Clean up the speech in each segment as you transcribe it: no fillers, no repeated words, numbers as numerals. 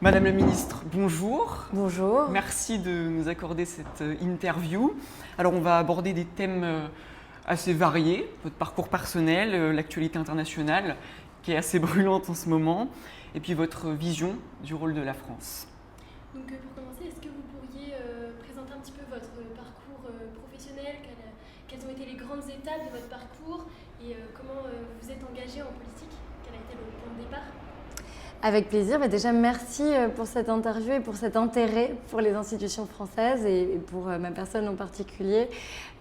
Madame la ministre, bonjour. Bonjour. Merci de nous accorder cette interview. Alors on va aborder des thèmes assez variés, votre parcours personnel, l'actualité internationale qui est assez brûlante en ce moment, et puis votre vision du rôle de la France. Donc pour commencer, est-ce que vous pourriez présenter un petit peu votre parcours professionnel, quelles ont été les grandes étapes de votre parcours et comment vous êtes engagé en politique? Quel a été le point de départ? Avec plaisir. Déjà, merci pour cette interview et pour cet intérêt pour les institutions françaises et pour ma personne en particulier.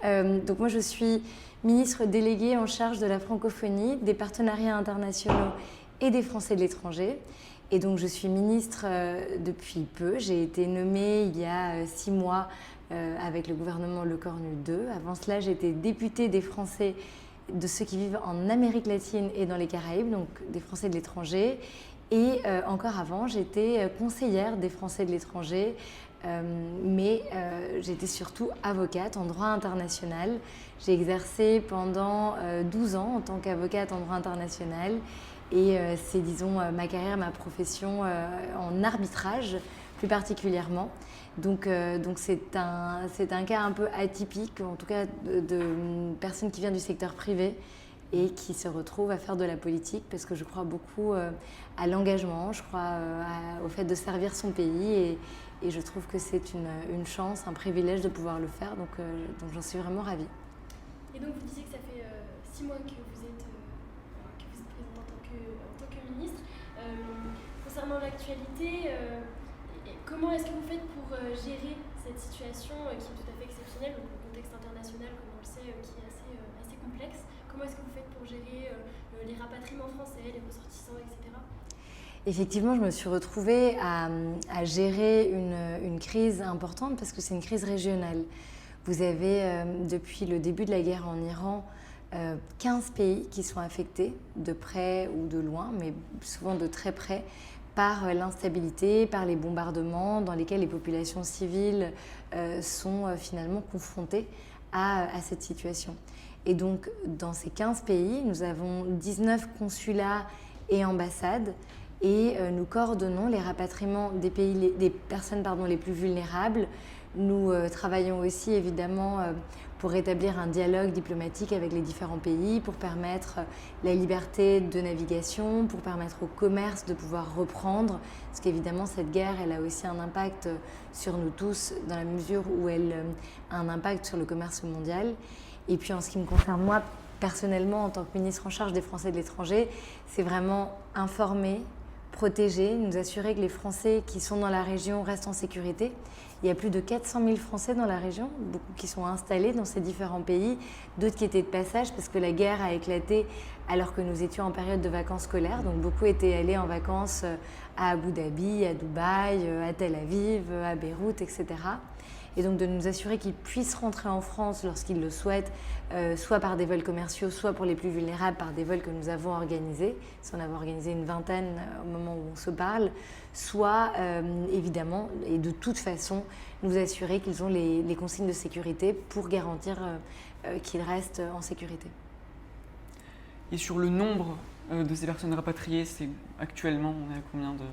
Donc moi, je suis ministre déléguée en charge de la francophonie, des partenariats internationaux et des Français de l'étranger. Et donc, je suis ministre depuis peu. J'ai été nommée il y a 6 mois avec le gouvernement Lecornu II. Avant cela, j'étais députée des Français, de ceux qui vivent en Amérique latine et dans les Caraïbes, donc des Français de l'étranger. Et encore avant, j'étais conseillère des Français de l'étranger, mais j'étais surtout avocate en droit international. J'ai exercé pendant 12 ans en tant qu'avocate en droit international et c'est, disons, ma carrière, ma profession en arbitrage plus particulièrement. Donc c'est un cas un peu atypique, en tout cas d'une personne qui vient du secteur privé et qui se retrouve à faire de la politique parce que je crois beaucoup à l'engagement, je crois au fait de servir son pays et je trouve que c'est une chance, un privilège de pouvoir le faire, donc j'en suis vraiment ravie. Et donc vous disiez que ça fait 6 mois que vous êtes présente en tant que ministre. Concernant l'actualité, comment est-ce que vous faites pour gérer cette situation qui est tout à fait exceptionnelle, donc le contexte international, comme on le sait, qui est assez complexe? Comment est-ce que vous faites pour gérer les rapatriements français, les ressortissants, etc.? Effectivement, je me suis retrouvée à gérer une crise importante parce que c'est une crise régionale. Vous avez, depuis le début de la guerre en Iran, 15 pays qui sont affectés, de près ou de loin, mais souvent de très près, par l'instabilité, par les bombardements dans lesquels les populations civiles sont finalement confrontées à cette situation. Et donc, dans ces 15 pays, nous avons 19 consulats et ambassades et nous coordonnons les rapatriements des personnes les plus vulnérables. Nous travaillons aussi évidemment pour établir un dialogue diplomatique avec les différents pays, pour permettre la liberté de navigation, pour permettre au commerce de pouvoir reprendre, parce qu'évidemment cette guerre, elle a aussi un impact sur nous tous, dans la mesure où elle a un impact sur le commerce mondial. Et puis en ce qui me concerne moi, personnellement, en tant que ministre en charge des Français de l'étranger, c'est vraiment informer, protéger, nous assurer que les Français qui sont dans la région restent en sécurité. Il y a plus de 400 000 Français dans la région, beaucoup qui sont installés dans ces différents pays, d'autres qui étaient de passage parce que la guerre a éclaté alors que nous étions en période de vacances scolaires. Donc beaucoup étaient allés en vacances à Abu Dhabi, à Dubaï, à Tel Aviv, à Beyrouth, etc. Et donc de nous assurer qu'ils puissent rentrer en France lorsqu'ils le souhaitent, soit par des vols commerciaux, soit pour les plus vulnérables par des vols que nous avons organisés, si on avait organisé une vingtaine au moment où on se parle, soit évidemment, et de toute façon, nous assurer qu'ils ont les consignes de sécurité pour garantir qu'ils restent en sécurité. Et sur le nombre de ces personnes rapatriées, c'est actuellement, on est à combien de...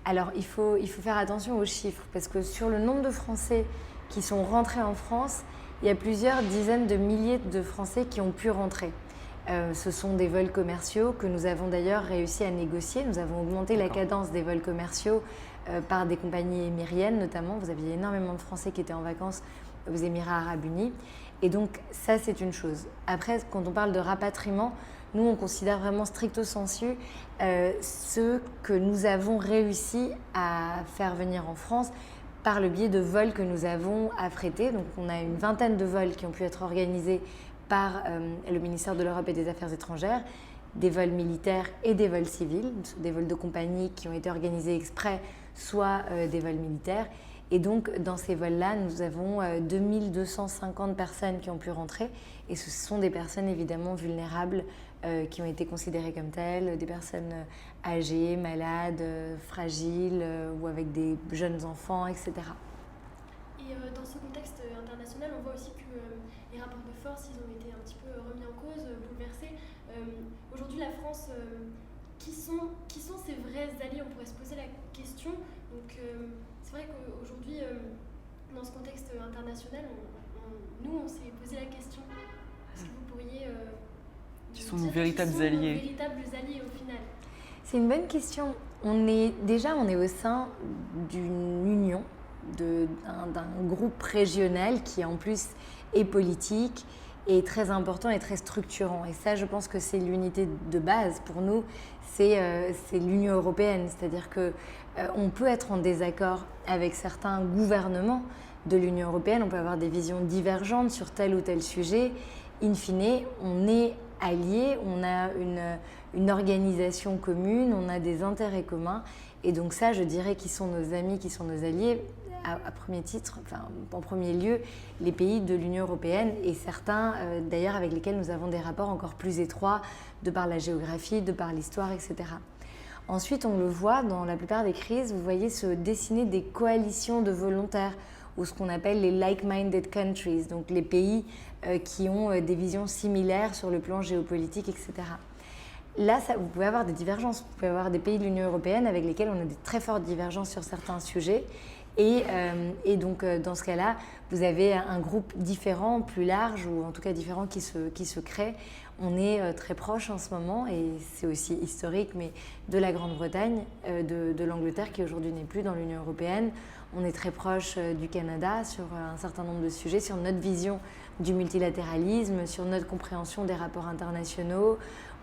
Alors, il faut faire attention aux chiffres, parce que sur le nombre de Français qui sont rentrés en France, il y a plusieurs dizaines de milliers de Français qui ont pu rentrer. Ce sont des vols commerciaux que nous avons d'ailleurs réussi à négocier. Nous avons augmenté la cadence des vols commerciaux par des compagnies émiriennes notamment. Vous aviez énormément de Français qui étaient en vacances aux Émirats arabes unis. Et donc, ça, c'est une chose. Après, quand on parle de rapatriement, nous, on considère vraiment stricto sensu ceux que nous avons réussi à faire venir en France par le biais de vols que nous avons affrétés. Donc, on a une vingtaine de vols qui ont pu être organisés par le ministère de l'Europe et des Affaires étrangères, des vols militaires et des vols civils, des vols de compagnie qui ont été organisés exprès, soit des vols militaires. Et donc, dans ces vols-là, nous avons 2250 personnes qui ont pu rentrer. Et ce sont des personnes évidemment vulnérables qui ont été considérées comme telles, des personnes âgées, malades, fragiles ou avec des jeunes enfants, etc. Et dans ce contexte international, on voit aussi que les rapports de force, ils ont été un petit peu remis en cause, bouleversés. Aujourd'hui, la France qui sont ces vrais alliés? On pourrait se poser la question. Donc, c'est vrai qu'aujourd'hui, dans ce contexte international, on s'est posé la question. Est-ce que vous pourriez qui sont nos véritables alliés? Nos véritables alliés au final? C'est une bonne question. On est au sein d'une union, d'un groupe régional qui en plus est politique, est très important et très structurant. Et ça, je pense que c'est l'unité de base pour nous, c'est l'Union européenne. C'est-à-dire qu'on peut être en désaccord avec certains gouvernements de l'Union européenne, on peut avoir des visions divergentes sur tel ou tel sujet. In fine, on est alliés, on a une organisation commune, on a des intérêts communs. Et donc ça, je dirais, qui sont nos amis, qui sont nos alliés, à premier titre, en premier lieu, les pays de l'Union européenne et certains d'ailleurs avec lesquels nous avons des rapports encore plus étroits de par la géographie, de par l'histoire, etc. Ensuite, on le voit dans la plupart des crises, vous voyez se dessiner des coalitions de volontaires ou ce qu'on appelle les like-minded countries, donc les pays qui ont des visions similaires sur le plan géopolitique, etc. Là, vous pouvez avoir des divergences. Vous pouvez avoir des pays de l'Union européenne avec lesquels on a des très fortes divergences sur certains sujets. Et donc, dans ce cas-là, vous avez un groupe différent, plus large, ou en tout cas différent, qui se crée. On est très proche en ce moment, et c'est aussi historique, mais de la Grande-Bretagne, de l'Angleterre, qui aujourd'hui n'est plus dans l'Union européenne. On est très proche du Canada sur un certain nombre de sujets, sur notre vision du multilatéralisme, sur notre compréhension des rapports internationaux.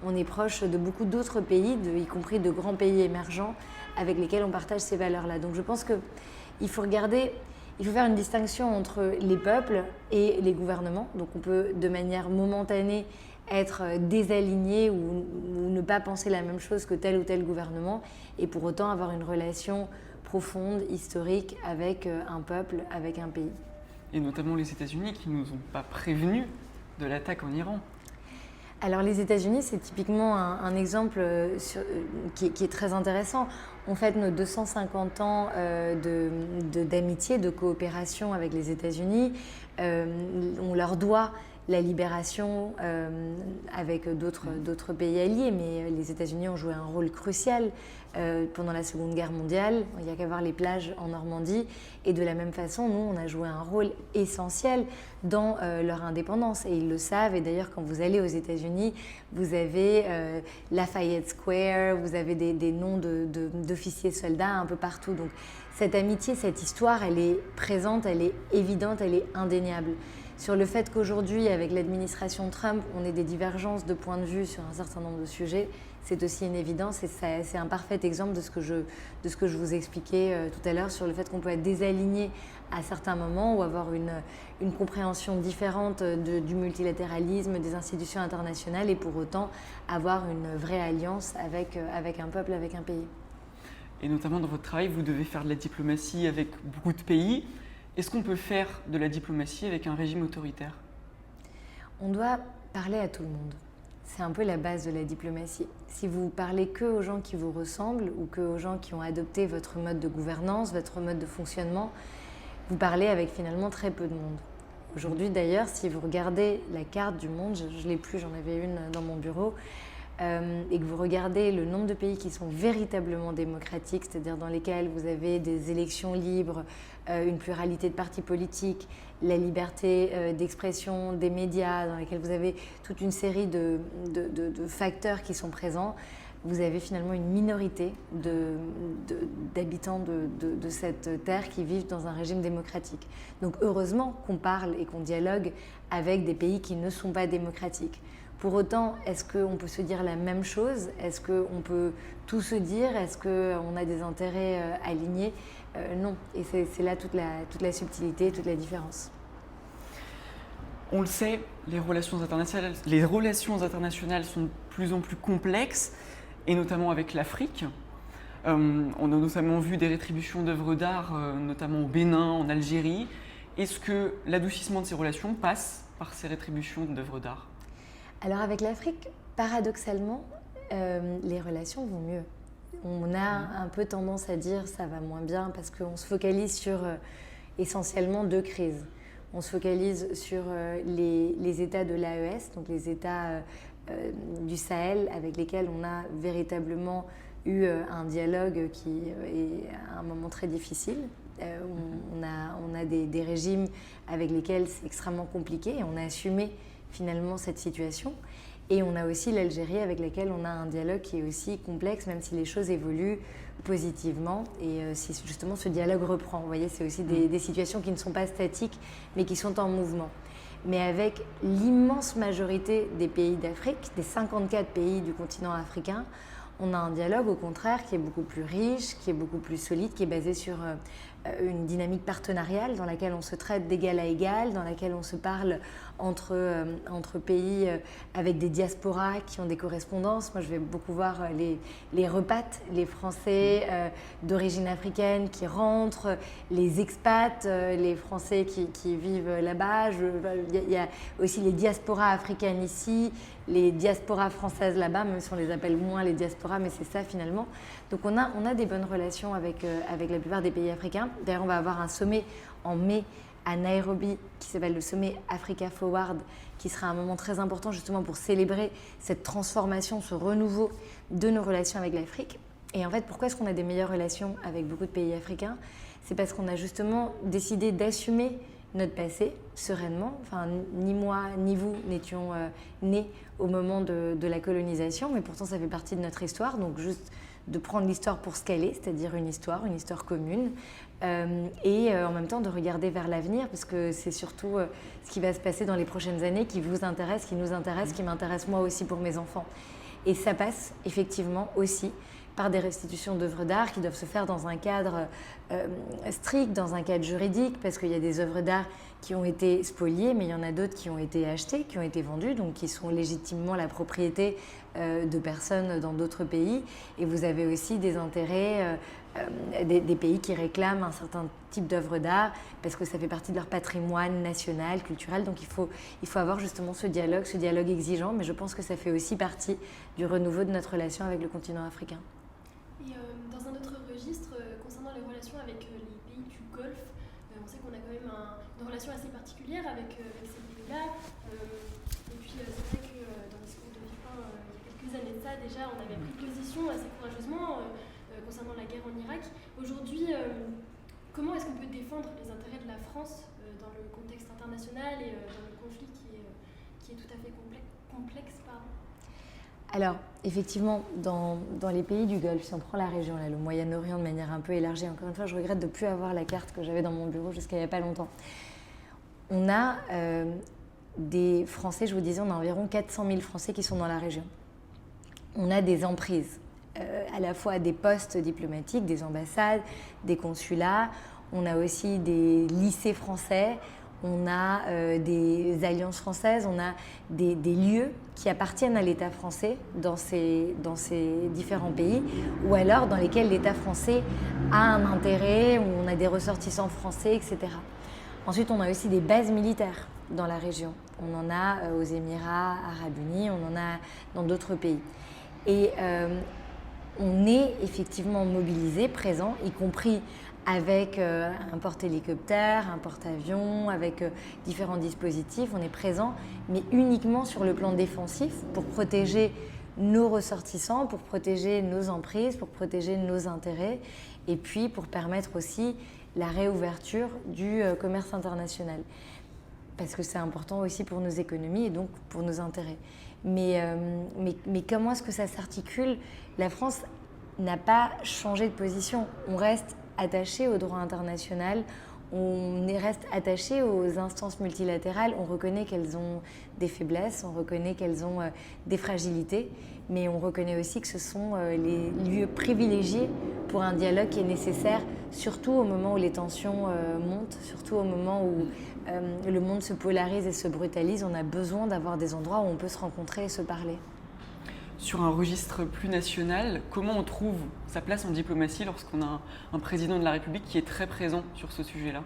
On est proche de beaucoup d'autres pays, y compris de grands pays émergents, avec lesquels on partage ces valeurs-là. Donc je pense qu'il faut faire une distinction entre les peuples et les gouvernements. Donc on peut, de manière momentanée, être désaligné ou ne pas penser la même chose que tel ou tel gouvernement, et pour autant avoir une relation profonde, historique, avec un peuple, avec un pays. Et notamment les États-Unis qui ne nous ont pas prévenus de l'attaque en Iran. Alors les États-Unis, c'est typiquement un exemple qui est très intéressant. On fête nos 250 ans d'amitié, de coopération avec les États-Unis. On leur doit la libération avec d'autres pays alliés, mais les États-Unis ont joué un rôle crucial pendant la Seconde Guerre mondiale. Il n'y a qu'à voir les plages en Normandie. Et de la même façon, nous, on a joué un rôle essentiel dans leur indépendance. Et ils le savent. Et d'ailleurs, quand vous allez aux États-Unis, vous avez Lafayette Square, vous avez des noms d'officiers soldats un peu partout. Donc cette amitié, cette histoire, elle est présente, elle est évidente, elle est indéniable. Sur le fait qu'aujourd'hui, avec l'administration Trump, on ait des divergences de points de vue sur un certain nombre de sujets, c'est aussi une évidence et c'est un parfait exemple de ce que je vous expliquais tout à l'heure sur le fait qu'on peut être désaligné à certains moments ou avoir une compréhension différente du multilatéralisme, des institutions internationales et pour autant avoir une vraie alliance avec un peuple, avec un pays. Et notamment dans votre travail, vous devez faire de la diplomatie avec beaucoup de pays. Est-ce qu'on peut faire de la diplomatie avec un régime autoritaire? On doit parler à tout le monde. C'est un peu la base de la diplomatie. Si vous parlez que aux gens qui vous ressemblent ou que aux gens qui ont adopté votre mode de gouvernance, votre mode de fonctionnement, vous parlez avec finalement très peu de monde. Aujourd'hui d'ailleurs, si vous regardez la carte du monde, je ne l'ai plus, j'en avais une dans mon bureau, et que vous regardez le nombre de pays qui sont véritablement démocratiques, c'est-à-dire dans lesquels vous avez des élections libres, une pluralité de partis politiques, la liberté d'expression des médias, dans lesquels vous avez toute une série de facteurs qui sont présents, vous avez finalement une minorité d'habitants de cette terre qui vivent dans un régime démocratique. Donc heureusement qu'on parle et qu'on dialogue avec des pays qui ne sont pas démocratiques. Pour autant, est-ce qu'on peut se dire la même chose? Est-ce qu'on peut tout se dire? Est-ce qu'on a des intérêts alignés? Non. Et c'est là toute la subtilité, toute la différence. On le sait, les relations internationales sont de plus en plus complexes, et notamment avec l'Afrique. On a notamment vu des rétributions d'œuvres d'art, notamment au Bénin, en Algérie. Est-ce que l'adoucissement de ces relations passe par ces rétributions d'œuvres d'art? Alors avec l'Afrique, paradoxalement, les relations vont mieux. On a un peu tendance à dire ça va moins bien parce qu'on se focalise sur essentiellement deux crises. On se focalise sur les États de l'AES, donc les États du Sahel avec lesquels on a véritablement eu un dialogue qui est à un moment très difficile. On a des régimes avec lesquels c'est extrêmement compliqué et on a assumé finalement cette situation. Et on a aussi l'Algérie avec laquelle on a un dialogue qui est aussi complexe, même si les choses évoluent positivement. Et si justement ce dialogue reprend, vous voyez, c'est aussi des situations qui ne sont pas statiques, mais qui sont en mouvement. Mais avec l'immense majorité des pays d'Afrique, des 54 pays du continent africain, on a un dialogue au contraire qui est beaucoup plus riche, qui est beaucoup plus solide, qui est basé sur une dynamique partenariale dans laquelle on se traite d'égal à égal, dans laquelle on se parle entre pays avec des diasporas qui ont des correspondances. Moi, je vais beaucoup voir les repates, les Français d'origine africaine qui rentrent, les expats, les Français qui vivent là-bas. Il y a aussi les diasporas africaines ici, les diasporas françaises là-bas, même si on les appelle moins les diasporas, mais c'est ça finalement. Donc on a des bonnes relations avec la plupart des pays africains. D'ailleurs, on va avoir un sommet en mai à Nairobi qui s'appelle le sommet Africa Forward, qui sera un moment très important justement pour célébrer cette transformation, ce renouveau de nos relations avec l'Afrique. Et en fait, pourquoi est-ce qu'on a des meilleures relations avec beaucoup de pays africains? C'est parce qu'on a justement décidé d'assumer notre passé sereinement. Enfin, ni moi ni vous n'étions nés au moment de la colonisation, mais pourtant ça fait partie de notre histoire. Donc juste de prendre l'histoire pour ce qu'elle est, c'est-à-dire une histoire commune, et en même temps de regarder vers l'avenir, parce que c'est surtout ce qui va se passer dans les prochaines années qui vous intéresse, qui nous intéresse, qui m'intéresse moi aussi pour mes enfants. Et ça passe effectivement aussi par des restitutions d'œuvres d'art qui doivent se faire dans un cadre strict, dans un cadre juridique, parce qu'il y a des œuvres d'art qui ont été spoliées, mais il y en a d'autres qui ont été achetées, qui ont été vendues, donc qui sont légitimement la propriété de personnes dans d'autres pays. Et vous avez aussi des intérêts, des pays qui réclament un certain type d'œuvres d'art, parce que ça fait partie de leur patrimoine national, culturel. Donc il faut avoir justement ce dialogue exigeant, mais je pense que ça fait aussi partie du renouveau de notre relation avec le continent africain. Et dans un autre registre, concernant les relations avec les pays du Golfe, on sait qu'on a quand même une relation assez particulière avec ces pays-là. Et puis c'est vrai que dans le discours de Villepin, il y a quelques années de ça déjà, on avait pris position assez courageusement concernant la guerre en Irak. Aujourd'hui, comment est-ce qu'on peut défendre les intérêts de la France dans le contexte international et dans le conflit qui est tout à fait complexe pardon. Alors, effectivement, dans les pays du Golfe, si on prend la région, là, le Moyen-Orient de manière un peu élargie, encore une fois, je regrette de ne plus avoir la carte que j'avais dans mon bureau jusqu'à il n'y a pas longtemps. On a des Français, je vous disais, on a environ 400 000 Français qui sont dans la région. On a des emprises, à la fois des postes diplomatiques, des ambassades, des consulats. On a aussi des lycées français. On a des alliances françaises, on a des lieux qui appartiennent à l'État français dans ces différents pays, ou alors dans lesquels l'État français a un intérêt, où on a des ressortissants français, etc. Ensuite, on a aussi des bases militaires dans la région. On en a aux Émirats arabes unis, on en a dans d'autres pays. Et on est effectivement mobilisé, présent, y compris avec un porte-hélicoptère, un porte-avions, avec différents dispositifs. On est présent, mais uniquement sur le plan défensif pour protéger nos ressortissants, pour protéger nos emprises, pour protéger nos intérêts et puis pour permettre aussi la réouverture du commerce international. Parce que c'est important aussi pour nos économies et donc pour nos intérêts. Mais comment est-ce que ça s'articule? La France n'a pas changé de position. On reste attaché au droit international, on reste attaché aux instances multilatérales, on reconnaît qu'elles ont des faiblesses, on reconnaît qu'elles ont des fragilités, mais on reconnaît aussi que ce sont les lieux privilégiés pour un dialogue qui est nécessaire, surtout au moment où les tensions montent, surtout au moment où le monde se polarise et se brutalise. On a besoin d'avoir des endroits où on peut se rencontrer et se parler. Sur un registre plus national, comment on trouve sa place en diplomatie lorsqu'on a un président de la République qui est très présent sur ce sujet-là?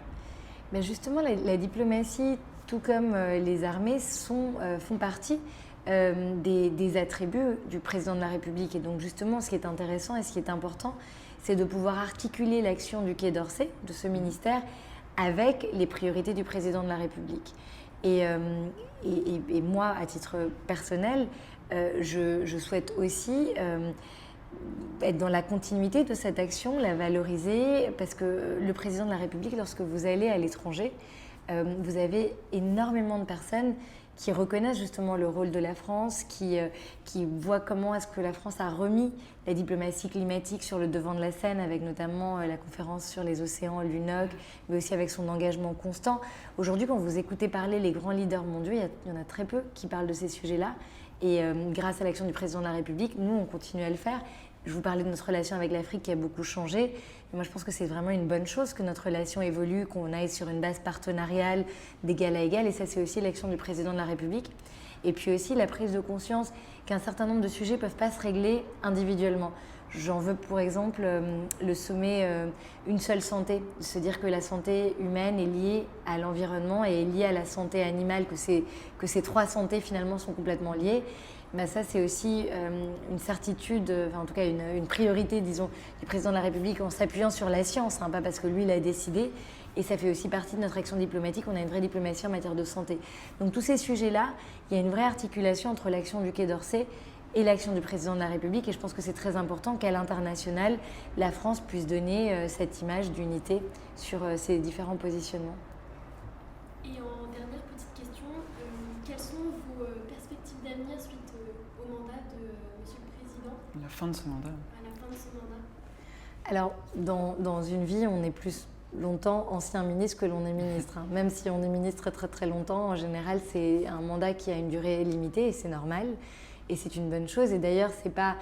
Ben justement, la diplomatie, tout comme les armées, font partie des attributs du président de la République. Et donc justement, ce qui est intéressant et ce qui est important, c'est de pouvoir articuler l'action du Quai d'Orsay, de ce ministère, avec les priorités du président de la République. Et moi, à titre personnel, je souhaite aussi être dans la continuité de cette action, la valoriser, parce que le président de la République, lorsque vous allez à l'étranger, vous avez énormément de personnes qui reconnaissent justement le rôle de la France, qui voient comment est-ce que la France a remis la diplomatie climatique sur le devant de la scène, avec notamment la conférence sur les océans, l'UNOC, mais aussi avec son engagement constant. Aujourd'hui, quand vous écoutez parler les grands leaders mondiaux, il y en a très peu qui parlent de ces sujets-là. Et grâce à l'action du président de la République, nous, on continue à le faire. Je vous parlais de notre relation avec l'Afrique qui a beaucoup changé. Et moi, je pense que c'est vraiment une bonne chose que notre relation évolue, qu'on aille sur une base partenariale d'égal à égal. Et ça, c'est aussi l'action du président de la République. Et puis aussi la prise de conscience qu'un certain nombre de sujets ne peuvent pas se régler individuellement. J'en veux pour exemple le sommet Une seule santé, de se dire que la santé humaine est liée à l'environnement et est liée à la santé animale, que ces trois santés finalement sont complètement liées. Ben ça, c'est aussi une certitude, enfin, en tout cas une priorité, disons, du président de la République en s'appuyant sur la science, hein, pas parce que lui l'a décidé. Et ça fait aussi partie de notre action diplomatique. On a une vraie diplomatie en matière de santé. Donc tous ces sujets-là, il y a une vraie articulation entre l'action du Quai d'Orsay et l'action du président de la République. Et je pense que c'est très important qu'à l'international, la France puisse donner cette image d'unité sur ces différents positionnements. Et en dernière petite question, quelles sont vos perspectives d'avenir suite au mandat de Monsieur le Président ? La fin de ce mandat. À la fin de ce mandat. Alors, dans une vie, on est plus longtemps ancien ministre que l'on est ministre. Hein. Même si on est ministre très très très longtemps, en général, c'est un mandat qui a une durée limitée et c'est normal. Et c'est une bonne chose. Et d'ailleurs, c'est pas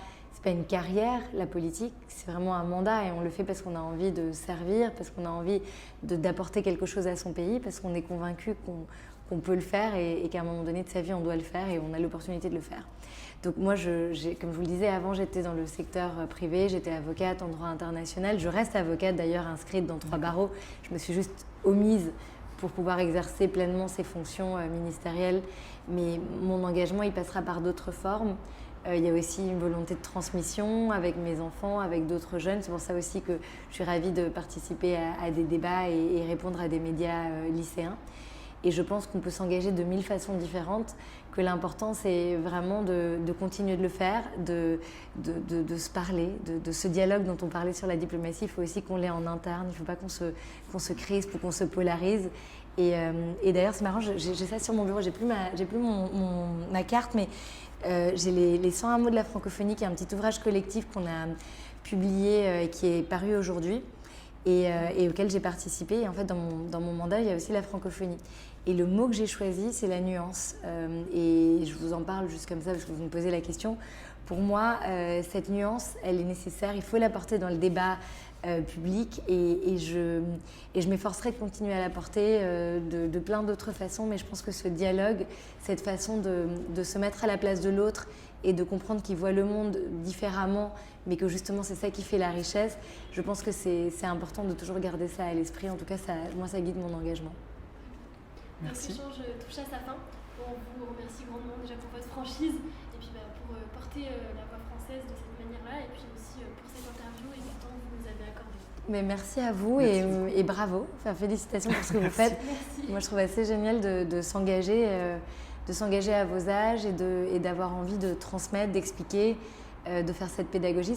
une carrière, la politique, c'est vraiment un mandat et on le fait parce qu'on a envie de servir, parce qu'on a envie d'apporter quelque chose à son pays, parce qu'on est convaincu qu'on peut le faire et qu'à un moment donné de sa vie, on doit le faire et on a l'opportunité de le faire. Donc moi, comme je vous le disais avant, j'étais dans le secteur privé, j'étais avocate en droit international. Je reste avocate d'ailleurs inscrite dans 3 barreaux. Je me suis juste omise pour pouvoir exercer pleinement ces fonctions ministérielles. Mais mon engagement, il passera par d'autres formes. Il y a aussi une volonté de transmission avec mes enfants, avec d'autres jeunes. C'est pour ça aussi que je suis ravie de participer à des débats et répondre à des médias lycéens. Et je pense qu'on peut s'engager de 1000 façons différentes, que l'important c'est vraiment de continuer de le faire, de se parler, de ce dialogue dont on parlait sur la diplomatie. Il faut aussi qu'on l'ait en interne, il ne faut pas qu'on se crispe ou qu'on se polarise. Et d'ailleurs c'est marrant, j'ai ça sur mon bureau, j'ai plus ma carte, mais j'ai les 101 mots de la francophonie, qui est un petit ouvrage collectif qu'on a publié et qui est paru aujourd'hui. Et auquel j'ai participé. Et en fait, dans mon mandat, il y a aussi la francophonie. Et le mot que j'ai choisi, c'est la nuance. Et je vous en parle juste comme ça, parce que vous me posez la question. Pour moi, cette nuance, elle est nécessaire. Il faut la porter dans le débat public. Et je m'efforcerai de continuer à la porter de plein d'autres façons. Mais je pense que ce dialogue, cette façon de se mettre à la place de l'autre et de comprendre qu'il voit le monde différemment, mais que justement c'est ça qui fait la richesse, je pense que c'est important de toujours garder ça à l'esprit. En tout cas, moi, ça guide mon engagement. Merci. Notre échange touche à sa fin. On vous remercie grandement déjà pour votre franchise et puis pour porter la voix française de cette manière-là et puis aussi pour cette interview et du temps que vous nous avez accordé. Mais merci à vous et bravo. Enfin, félicitations pour ce que vous faites. Merci. Moi, je trouve assez génial de s'engager à vos âges et d'avoir envie de transmettre, d'expliquer, de faire cette pédagogie.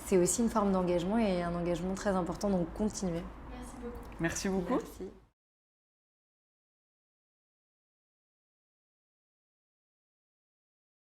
C'est aussi une forme d'engagement et un engagement très important, donc continuez. Merci beaucoup. Merci beaucoup. Merci.